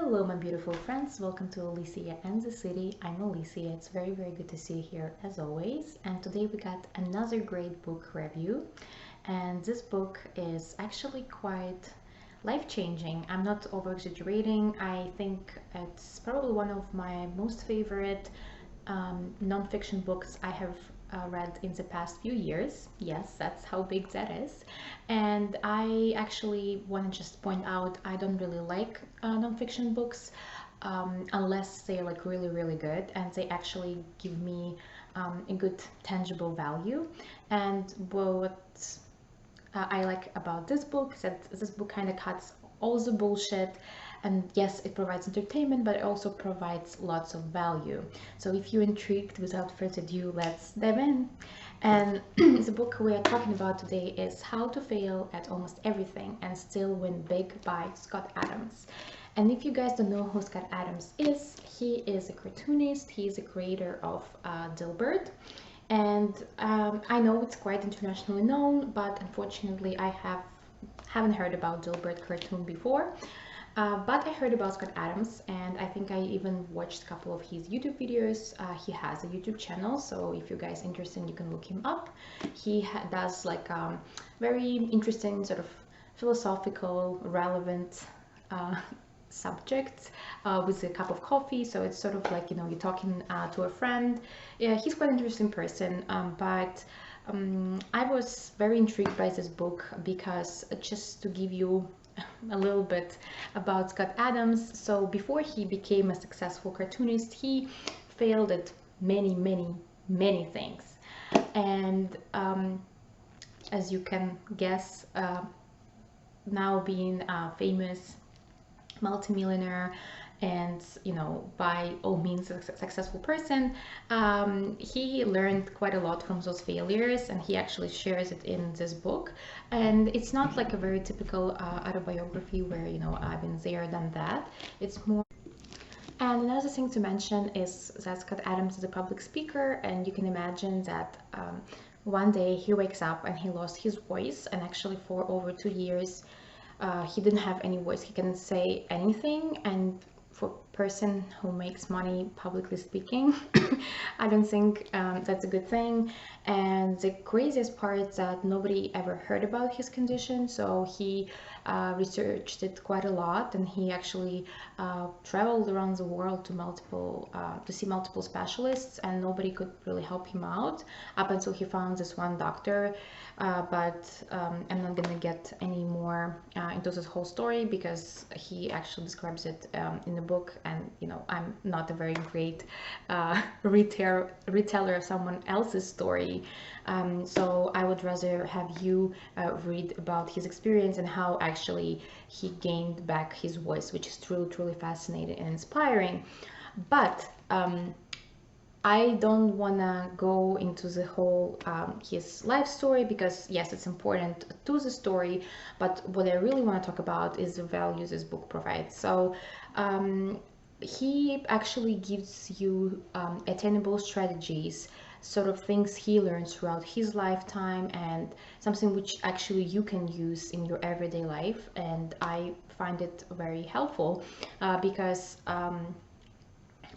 Hello my beautiful friends, welcome to Alicia and the City. I'm Alicia. It's very good to see you here as always, and today we got another great book review, and this book is actually quite life-changing. I'm not over-exaggerating. I think it's probably one of my most favorite non-fiction books I have read in the past few years. Yes, that's how big that is. And I actually want to just point out I don't really like non-fiction books unless they're like really good and they actually give me a good tangible value. And what I like about this book is that this book kind of cuts all the bullshit, and yes, it provides entertainment, but it also provides lots of value. So if you're intrigued, without further ado, let's dive in. And the book we are talking about today is How to Fail at Almost Everything and Still Win Big by Scott Adams. And if you guys don't know who Scott Adams is, he is a cartoonist. He is a creator of Dilbert. And I know it's quite internationally known, but unfortunately I haven't heard about Dilbert cartoon before. But I heard about Scott Adams, and I think I even watched a couple of his YouTube videos. He has a YouTube channel, so if you guys are interested, you can look him up. He does like very interesting sort of philosophical, relevant subjects with a cup of coffee. So it's sort of like, you know, you're talking to a friend. Yeah, he's quite an interesting person, but I was very intrigued by this book because just to give you a little bit about Scott Adams. So before he became a successful cartoonist, he failed at many things. And as you can guess, now being a famous multimillionaire and, you know, by all means a successful person, he learned quite a lot from those failures, and he actually shares it in this book. And it's not like a very typical autobiography where, you know, I've been there, done that. It's more. And another thing to mention is that Scott Adams is a public speaker, and you can imagine that one day he wakes up and he lost his voice, and actually for over 2 years he didn't have any voice. He couldn't say anything, and for a person who makes money publicly speaking, I don't think that's a good thing. And the craziest part is that nobody ever heard about his condition, so he researched it quite a lot, and he actually traveled around the world to see multiple specialists, and nobody could really help him out up until he found this one doctor. But I'm not gonna get any more into this whole story because he actually describes it in the book, and you know, I'm not a very great reteller of someone else's story, so I would rather have you read about his experience and how actually he gained back his voice, which is truly fascinating and inspiring. But I don't want to go into the whole his life story, because yes, it's important to the story, but what I really want to talk about is the values this book provides. So he actually gives you attainable strategies, sort of things he learns throughout his lifetime, and something which actually you can use in your everyday life. And I find it very helpful because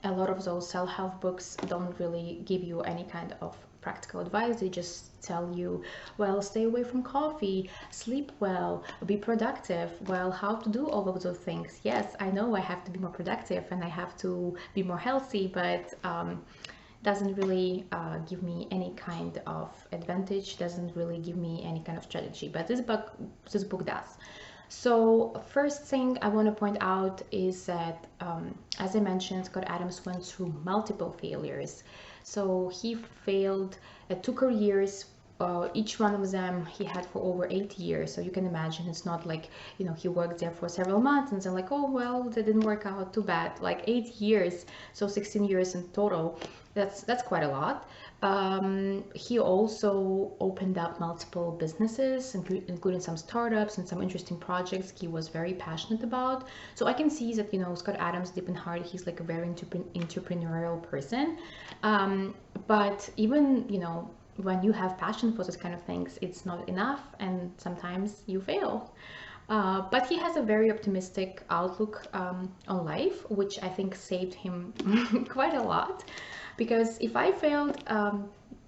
a lot of those self-help books don't really give you any kind of practical advice. They just tell you, well, stay away from coffee, sleep well, be productive. Well, how to do all of those things? Yes, I know I have to be more productive and I have to be more healthy, but doesn't really give me any kind of advantage, doesn't really give me any kind of strategy. But this book does. So first thing I want to point out is that, as I mentioned, Scott Adams went through multiple failures. So he failed at 2 careers. Each one of them he had for over 8 years. So you can imagine it's not like, you know, he worked there for several months and then like, oh, well, that didn't work out too bad. Like 8 years, so 16 years in total. That's quite a lot. He also opened up multiple businesses, including some startups and some interesting projects he was very passionate about. So I can see that, you know, Scott Adams, deep in heart, he's like a very entrepreneurial person. But even, you know, when you have passion for those kind of things, it's not enough, and sometimes you fail. But he has a very optimistic outlook on life, which I think saved him quite a lot. Because if I failed,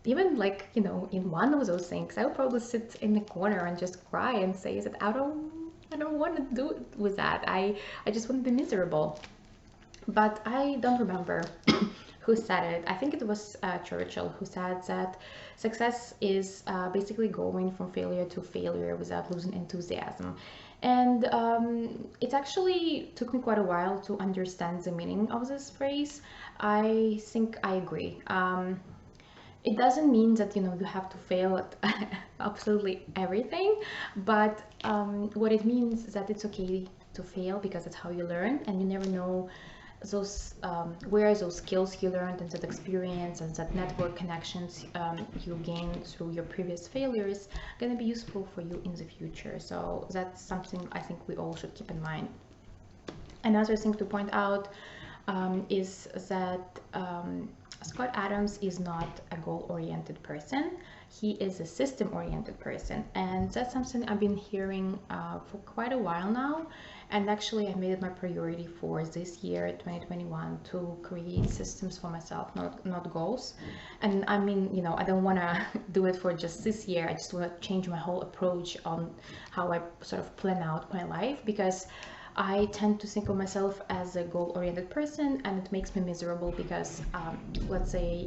even like, in one of those things, I would probably sit in the corner and just cry and say that I don't want to do it with that. I just want to be miserable. But I don't remember who said it. I think it was Churchill who said that success is basically going from failure to failure without losing enthusiasm. And it actually took me quite a while to understand the meaning of this phrase. I think I agree. It doesn't mean that you have to fail at absolutely everything, but what it means is that it's okay to fail because that's how you learn, and you never know those where those skills you learned and that experience and that network connections you gained through your previous failures are going to be useful for you in the future. So that's something I think we all should keep in mind. Another thing to point out is that Scott Adams is not a goal-oriented person. He is a system-oriented person, and that's something I've been hearing for quite a while now. And actually, I made it my priority for this year, 2021, to create systems for myself, not goals. And I mean, I don't want to do it for just this year. I just want to change my whole approach on how I sort of plan out my life, because I tend to think of myself as a goal-oriented person, and it makes me miserable because let's say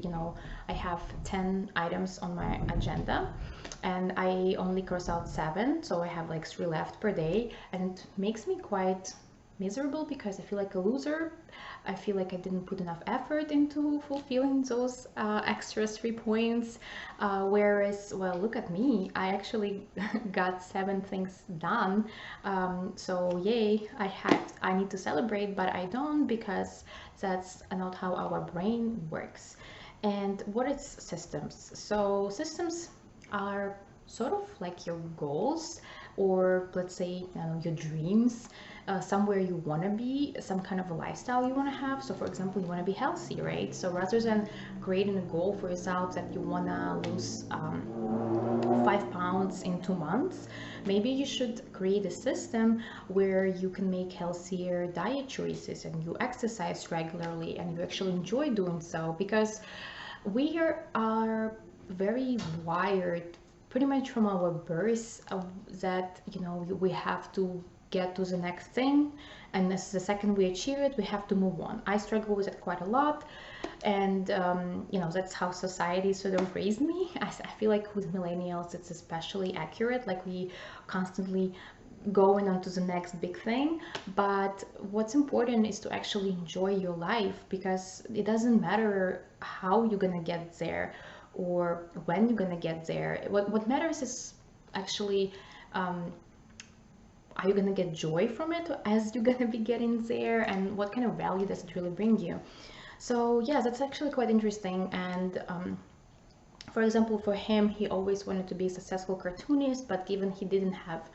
I have 10 items on my agenda and I only cross out 7, so I have like 3 left per day, and it makes me quite miserable because I feel like a loser. I feel like I didn't put enough effort into fulfilling those extra 3 points. Whereas, well, look at me. I actually got 7 things done. So yay, I need to celebrate, but I don't, because that's not how our brain works. And what is systems? So systems are sort of like your goals, or let's say your dreams, somewhere you want to be, some kind of a lifestyle you want to have. So for example, you want to be healthy, right? So rather than creating a goal for yourself that you want to lose 5 pounds in 2 months, maybe you should create a system where you can make healthier diet choices and you exercise regularly and you actually enjoy doing so, because we are very wired pretty much from our birth that we have to get to the next thing, and the second we achieve it, we have to move on. I struggle with it quite a lot, and that's how society sort of raised me. I feel like with millennials it's especially accurate, like we constantly going on to the next big thing. But what's important is to actually enjoy your life, because it doesn't matter how you're gonna get there or when you're gonna get there. What matters is actually are you gonna get joy from it as you're gonna be getting there, and what kind of value does it really bring you? So yeah, that's actually quite interesting. And for example, for him, he always wanted to be a successful cartoonist, but given he didn't have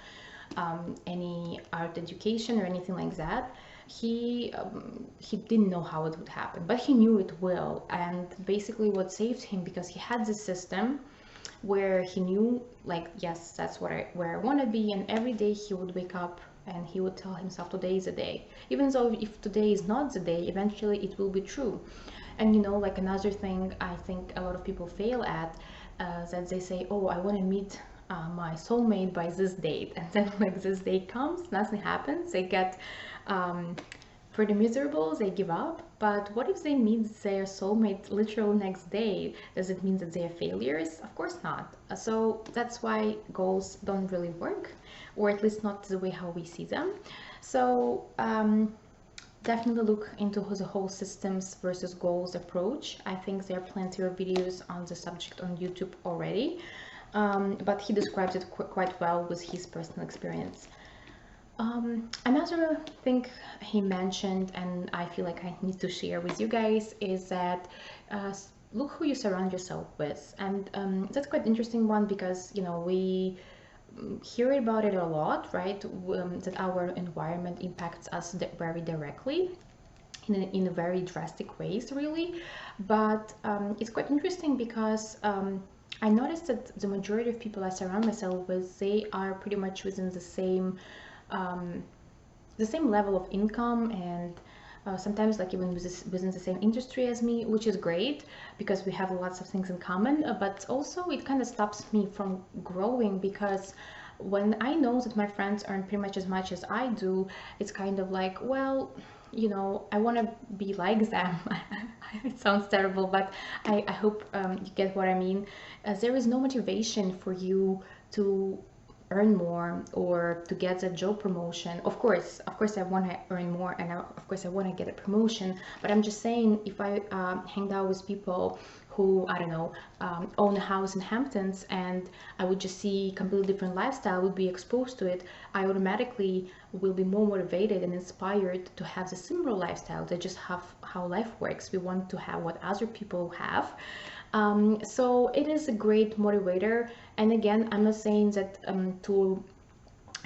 any art education or anything like that, he didn't know how it would happen, but he knew it will. And basically what saved him, because he had this system where he knew, like, yes, that's where I want to be, and every day he would wake up and he would tell himself, today is the day, even though if today is not the day, eventually it will be true. And like another thing I think a lot of people fail at, that they say, oh, I want to meet my soulmate by this date, and then like this date comes, nothing happens, they get pretty miserable, they give up. But what if they meet their soulmate literal next day? Does it mean that they are failures? Of course not. So that's why goals don't really work, or at least not the way how we see them. So definitely look into the whole systems versus goals approach. I think there are plenty of videos on the subject on YouTube already, but he describes it quite well with his personal experience. Another thing he mentioned, and I feel like I need to share with you guys, is that look who you surround yourself with. And that's quite interesting one, because we hear about it a lot, right? That our environment impacts us very directly in a very drastic ways, really. But it's quite interesting because I noticed that the majority of people I surround myself with, they are pretty much within the same um, the same level of income, and sometimes like even within the same industry as me, which is great because we have lots of things in common. But also it kind of stops me from growing, because when I know that my friends earn pretty much as I do, it's kind of like, well, I want to be like them. It sounds terrible, but I hope you get what I mean. There is no motivation for you to earn more or to get a job promotion. Of course I want to earn more, and of course I want to get a promotion, but I'm just saying, if I hanged out with people who, I don't know, own a house in Hamptons, and I would just see completely different lifestyle, would be exposed to it, I automatically will be more motivated and inspired to have the similar lifestyle. They just have how life works. We want to have what other people have. So it is a great motivator. And again, I'm not saying that to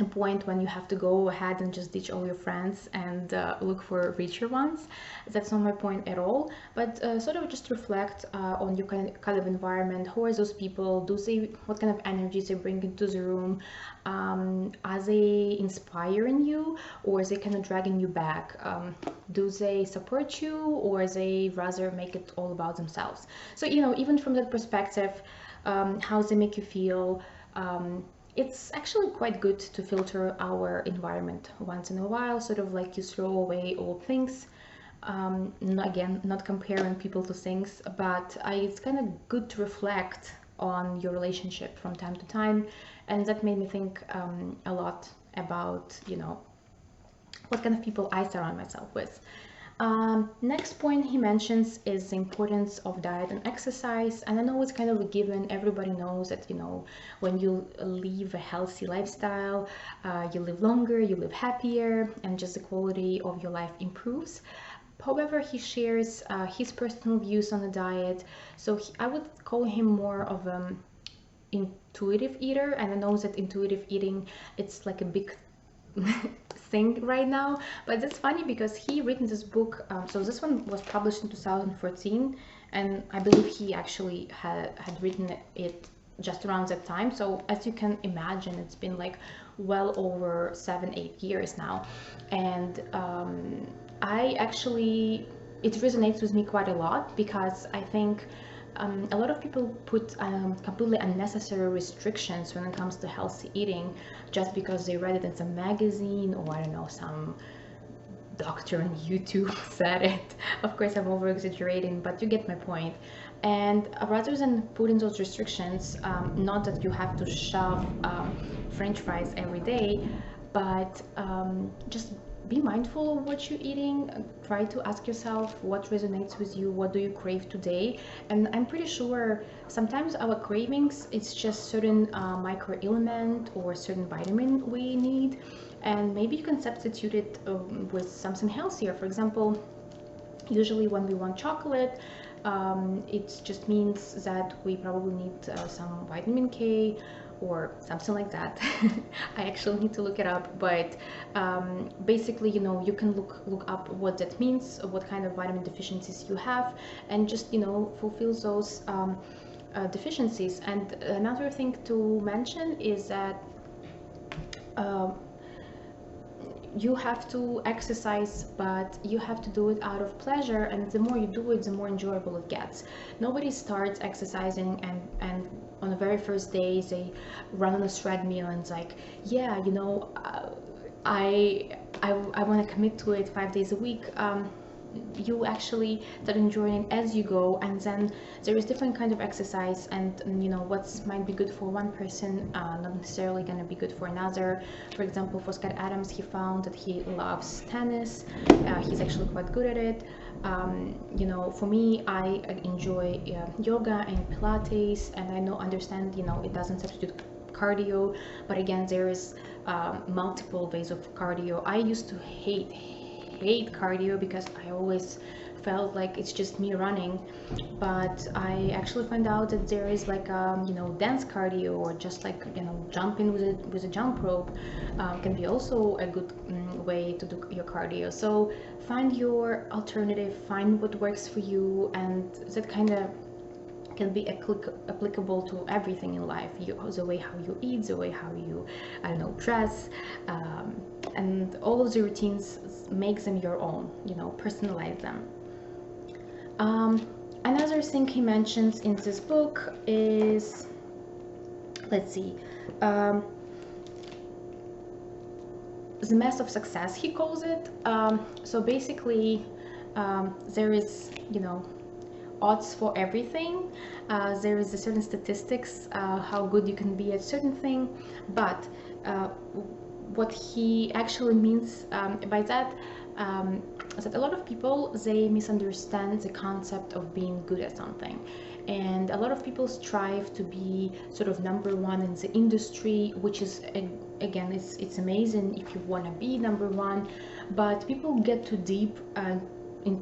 a point when you have to go ahead and just ditch all your friends and look for richer ones. That's not my point at all. But sort of just reflect on your kind of environment. Who are those people? What kind of energies they bring into the room? Are they inspiring you, or is they kind of dragging you back? Do they support you, or they rather make it all about themselves? So even from that perspective, how they make you feel. It's actually quite good to filter our environment once in a while, sort of like you throw away old things. Again, not comparing people to things, but it's kind of good to reflect on your relationship from time to time. And that made me think a lot about, what kind of people I surround myself with. Next point he mentions is the importance of diet and exercise. And I know it's kind of a given. Everybody knows that, when you live a healthy lifestyle, you live longer, you live happier, and just the quality of your life improves. However, he shares his personal views on the diet. So I would call him more of an intuitive eater. And I know that intuitive eating, it's like a big thing right now, but that's funny because he written this book. So this one was published in 2014, and I believe he actually had written it just around that time. So as you can imagine, it's been like well over 7-8 years now, and it resonates with me quite a lot, because I think a lot of people put completely unnecessary restrictions when it comes to healthy eating, just because they read it in some magazine, or I don't know, some doctor on YouTube said it. Of course, I'm over exaggerating, but you get my point. And rather than putting those restrictions, not that you have to shove French fries every day, but just be mindful of what you're eating. Try to ask yourself what resonates with you, what do you crave today. And I'm pretty sure sometimes our cravings, it's just certain micro element or certain vitamin we need, and maybe you can substitute it with something healthier. For example, usually when we want chocolate, it just means that we probably need some vitamin K or something like that. I actually need to look it up, but basically, you can look up what that means, what kind of vitamin deficiencies you have, and just fulfill those deficiencies. And another thing to mention is that you have to exercise, but you have to do it out of pleasure, and the more you do it, the more enjoyable it gets. Nobody starts exercising and on the very first day they run on a treadmill and it's like, yeah, I want to commit to it 5 days a week. You actually start enjoying as you go, and then there is different kind of exercise, and what might be good for one person not necessarily going to be good for another. For example, for Scott Adams, he found that he loves tennis. He's actually quite good at it. For me, I enjoy yoga and Pilates, and I understand it doesn't substitute cardio, but again, there is multiple ways of cardio. I used to hate cardio because I always felt like it's just me running, but I actually find out that there is like dance cardio, or just like jumping with a jump rope can be also a good way to do your cardio. So find your alternative, find what works for you, and that kind of can be applicable to everything in life. The way how you eat, the way how you, I don't know, dress, and all of the routines, make them your own, personalize them. Another thing he mentions in this book is, let's see, the math of success, he calls it. So basically, there is, odds for everything. There is a certain statistics, how good you can be at certain thing, but what he actually means by that, is that a lot of people, they misunderstand the concept of being good at something, and a lot of people strive to be sort of number one in the industry, which is, again, it's amazing if you want to be number one, but people get too deep in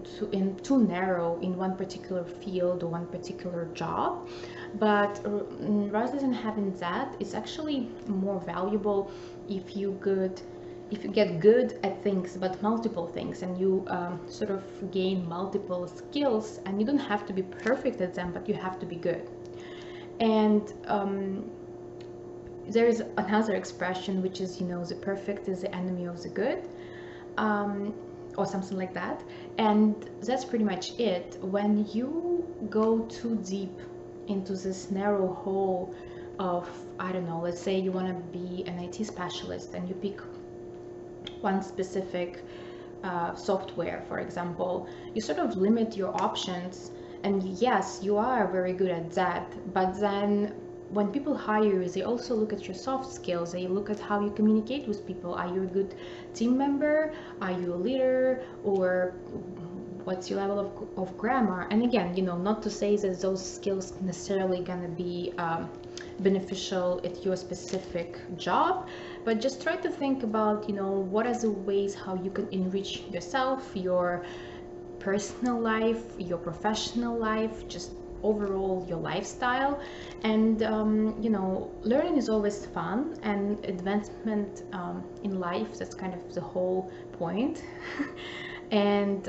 too narrow in one particular field or one particular job. But rather than having that, it's actually more valuable if you get good at things, but multiple things, and you sort of gain multiple skills, and you don't have to be perfect at them, but you have to be good. And there is another expression, which is, the perfect is the enemy of the good, or something like that. And that's pretty much it. When you go too deep into this narrow hole of, I don't know, let's say you want to be an IT specialist, and you pick one specific software, for example, you sort of limit your options. And yes, you are very good at that, but then when people hire you, they also look at your soft skills. They look at how you communicate with people. Are you a good team member? Are you a leader? Or what's your level of grammar? And again, not to say that those skills necessarily gonna be beneficial at your specific job, but just try to think about, what are the ways how you can enrich yourself, your personal life, your professional life, just overall your lifestyle. And learning is always fun, and advancement in life, that's kind of the whole point. And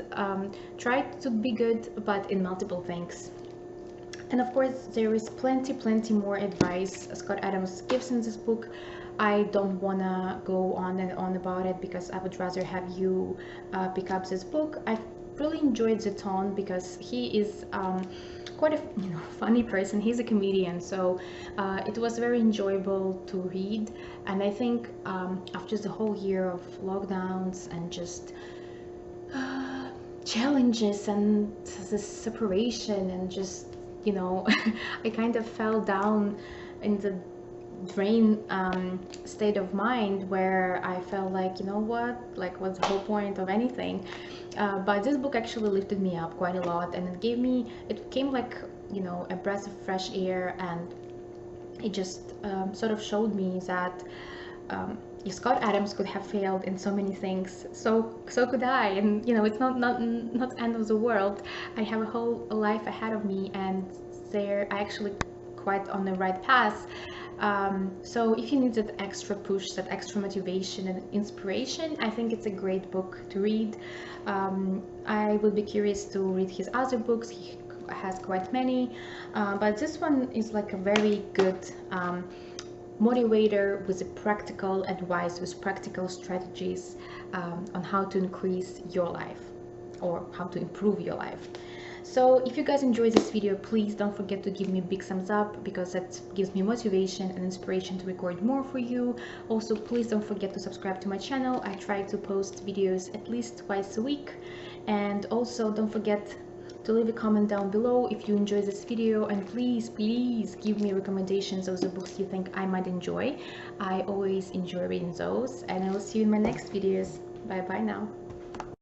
try to be good, but in multiple things. And of course, there is plenty more advice Scott Adams gives in this book. I don't wanna go on and on about it, because I would rather have you pick up this book. I really enjoyed the tone, because he is quite a funny person. He's a comedian, so it was very enjoyable to read. And I think after the whole year of lockdowns and just challenges and this separation, and just I kind of fell down in the drain state of mind, where I felt like, what, like, what's the whole point of anything? But this book actually lifted me up quite a lot, and it came like, a breath of fresh air, and it just sort of showed me that if Scott Adams could have failed in so many things, so could I. And it's not the end of the world. I have a whole life ahead of me, and I actually quite on the right path. So if you need that extra push, that extra motivation and inspiration, I think it's a great book to read. I will be curious to read his other books. He has quite many, but this one is like a very good motivator with a practical advice, with practical strategies on how to increase your life, or how to improve your life. So if you guys enjoyed this video, please don't forget to give me a big thumbs up, because that gives me motivation and inspiration to record more for you. Also, please don't forget to subscribe to my channel. I try to post videos at least twice a week. And also don't forget to leave a comment down below if you enjoyed this video, and please give me recommendations of the books you think I might enjoy. I always enjoy reading those, and I will see you in my next videos. Bye bye now.